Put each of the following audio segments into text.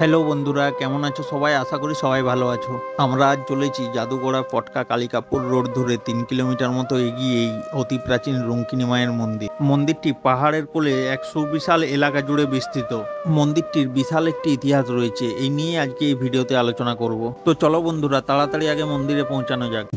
Hello বন্ধুরা, কেমন আছো সবাই? আশা করি সবাই ভালো আছো। আমরা আজ চলেছি জাদুগড়া ফটকা কালিকাপুর রোড ধরে 3 কিলোমিটার মতো এগিয়েই অতি প্রাচীন রুঙ্কিনী মায়ের মন্দির। মন্দিরটি পাহাড়ের কোলে এক সুবিশাল এলাকা জুড়ে বিস্তৃত। মন্দিরটির বিশাল একটি ইতিহাস রয়েছে, এই নিয়ে আজকে এই ভিডিওতে আলোচনা করব। তো চলো বন্ধুরা, তাড়াতাড়ি আগে মন্দিরে পৌঁছানো যাক।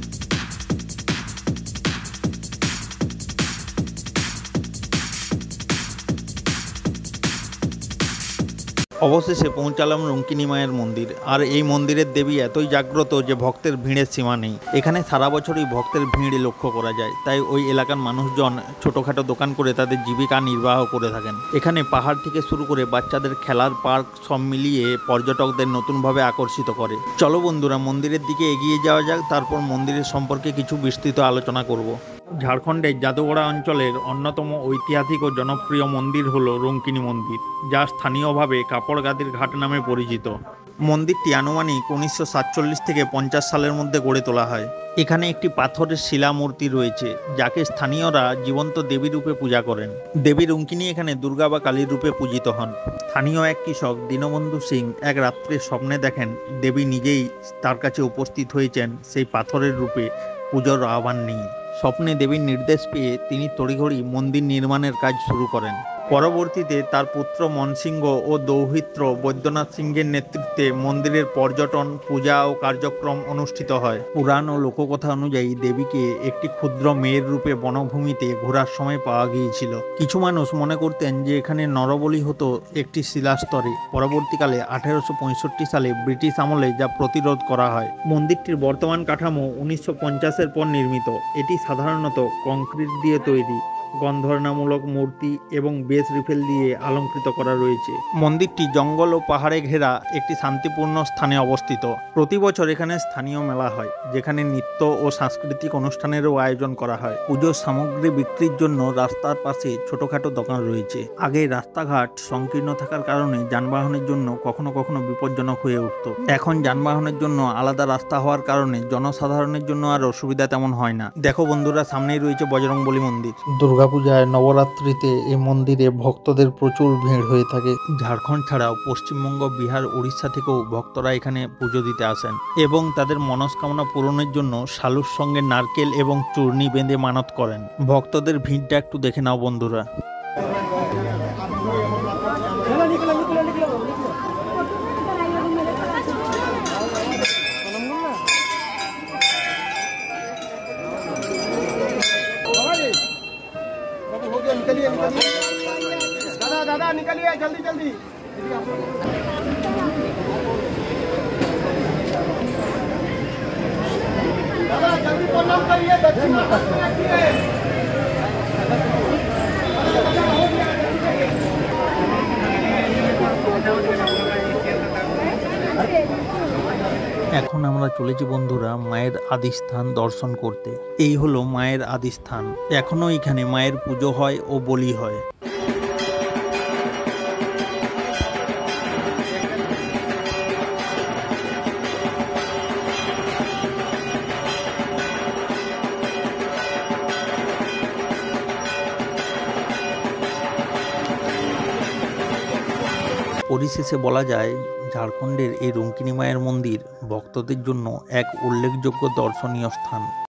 অবশেষে পৌঁছালাম রুঙ্কিনী মায়ের মন্দির। আর এই মন্দিরের দেবী এতই জাগ্রত যে ভক্তের ভিড়ের সীমা নেই। এখানে সারা বছরই ভক্তের ভিড় লক্ষ্য করা যায়, তাই ওই এলাকার মানুষজন ছোটোখাটো দোকান করে তাদের জীবিকা নির্বাহ করে থাকেন। এখানে পাহাড় থেকে শুরু করে বাচ্চাদের খেলার পার্ক সব মিলিয়ে পর্যটকদের নতুনভাবে আকর্ষিত করে। চলো বন্ধুরা, মন্দিরের দিকে এগিয়ে যাওয়া যাক, তারপর মন্দিরের সম্পর্কে কিছু বিস্তৃত আলোচনা করব। ঝাড়খণ্ডের জাদুগড়া অঞ্চলের অন্যতম ঐতিহাসিক ও জনপ্রিয় মন্দির হল রুঙ্কিনী মন্দির, যা স্থানীয়ভাবে কাপড়গাদির ঘাট নামে পরিচিত। মন্দিরটি আনুমানিক 1947 থেকে 50 সালের মধ্যে গড়ে তোলা হয়। এখানে একটি পাথরের শিলা মূর্তি রয়েছে, যাকে স্থানীয়রা জীবন্ত দেবী রূপে পূজা করেন। দেবী রুঙ্কিনী এখানে দুর্গা বা কালীর রূপে পূজিত হন। স্থানীয় এক কৃষক দীনবন্ধু সিং এক রাত্রে স্বপ্নে দেখেন দেবী নিজেই তার কাছে উপস্থিত হয়েছেন সেই পাথরের রূপে পুজোর আহ্বান নিয়ে। স্বপ্নে দেবীর নির্দেশ পেয়ে তিনি তড়িঘড়ি মন্দির নির্মাণের কাজ শুরু করেন। পরবর্তীতে তার পুত্র মনসিংহ ও দৌহিত্র বৈদ্যনাথ সিংহের নেতৃত্বে মন্দিরের পর্যটন, পূজা ও কার্যক্রম অনুষ্ঠিত হয়। পুরাণ ও লোককথা অনুযায়ী দেবীকে একটি ক্ষুদ্র মেয়ের রূপে বনভূমিতে ঘোরার সময় পাওয়া গিয়েছিল। কিছু মানুষ মনে করতেন যে এখানে নরবলি হতো একটি শিলাস্তরে। পরবর্তীকালে 1865 সালে ব্রিটিশ আমলে যা প্রতিরোধ করা হয়। মন্দিরটির বর্তমান কাঠামো 1950-এর পর নির্মিত। এটি সাধারণত কংক্রিট দিয়ে তৈরি, গন্ধর্ণামূলক মূর্তি এবং বেস রিফেল দিয়ে অলঙ্কৃত করা রয়েছে। মন্দিরটি জঙ্গল ও পাহাড়ে ঘেরা একটি শান্তিপূর্ণ স্থানে অবস্থিত। প্রতি বছর এখানে স্থানীয় মেলা হয়, যেখানে নৃত্য ও সাংস্কৃতিক অনুষ্ঠানেরও আয়োজন করা হয়। পুজোর সামগ্রী বিক্রির জন্য রাস্তার পাশে ছোটখাটো দোকান রয়েছে। আগে রাস্তাঘাট সংকীর্ণ থাকার কারণে যানবাহনের জন্য কখনো কখনো বিপজ্জনক হয়ে উঠত। এখন যানবাহনের জন্য আলাদা রাস্তা হওয়ার কারণে জনসাধারণের জন্য আর অসুবিধা তেমন হয় না। দেখো বন্ধুরা, সামনেই রয়েছে বজরংবলী মন্দির। দুর্গাপূজায়, নবরাত্রিতে এই মন্দিরে ভক্তদের প্রচুর ভিড় হয়ে থাকে। ঝাড়খণ্ড ছাড়াও পশ্চিমবঙ্গ, বিহার, উড়িষ্যা থেকেও ভক্তরা এখানে পুজো দিতে আসেন এবং তাদের মনস্কামনা পূরণের জন্য শালুর সঙ্গে নারকেল এবং চূর্ণি বেঁধে মানত করেন। ভক্তদের ভিড়টা একটু দেখে নাও বন্ধুরা। निकलिए निकलिए दादा दादा निकलिए जल्दी जल्दी दादा जल्दी प्रणाम करिए दक्षिणा এখন আমরা চলেছি বন্ধুরা মায়ের আদিস্থান দর্শন করতে। এই হলো মায়ের আদিস্থান। এখনো এখানে মায়ের পুজো হয় ও বলি হয়। পরিশেষে বলা যায়, ঝাড়খণ্ডের এই রুঙ্কিনী মায়ের মন্দির ভক্তদের জন্য এক উল্লেখযোগ্য দর্শনীয় স্থান।